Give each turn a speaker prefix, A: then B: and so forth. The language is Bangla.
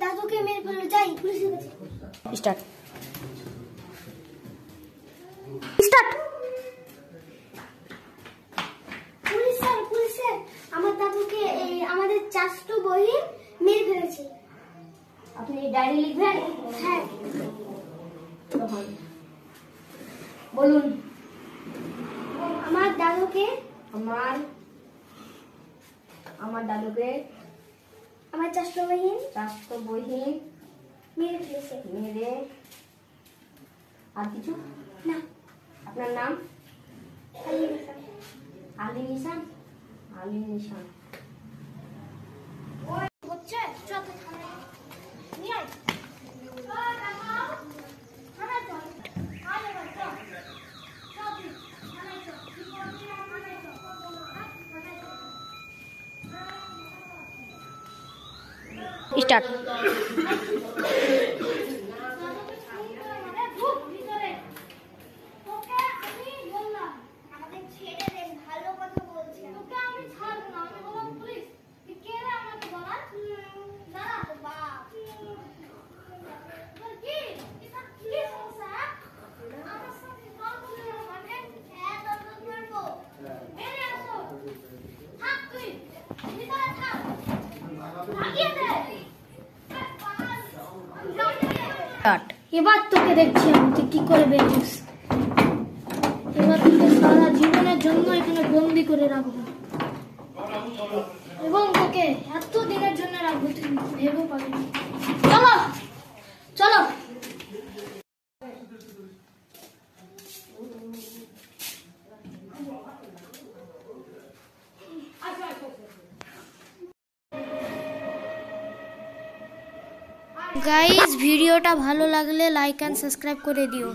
A: দাদুকে মেরে ফেললো, যাই পুলিশের কাছে।
B: Start start.
A: পুলিশ স্যার, আমার দাদুকে আমাদের চাচাতো বহিন মেরে ফেলেছে।
B: আপনি ডায়েরি লিখবেন?
A: হ্যাঁ।
B: বলুন।
A: আমার দাদুকে
B: আমার দাদুকে
A: আমার চাচাতো বহিন মেরে ফেলেছে।
B: মেরে, আর কিছু
A: না।
B: আপনার নাম?
A: আলী নিশান।
B: আলী নিশান।
A: হচ্ছে চল থানায় নিয়ে আয়। থানায় চল। আয় এবার চল। চল তুই থানায় চল। থানায় চল।
B: স্টার্ট।
A: এবার তোকে দেখছি আমি তুই কি করে বেরিয়েছিস। এবার তোকে সারা জীবনের জন্য এখানে বন্দি করে রাখবো এবং তোকে এত দিনের জন্য রাখবো তুই ভেবেও পাবি না। চলো চলো। গাইস ভিডিওটা ভালো লাগলে লাইক এন্ড সাবস্ক্রাইব করে দিও।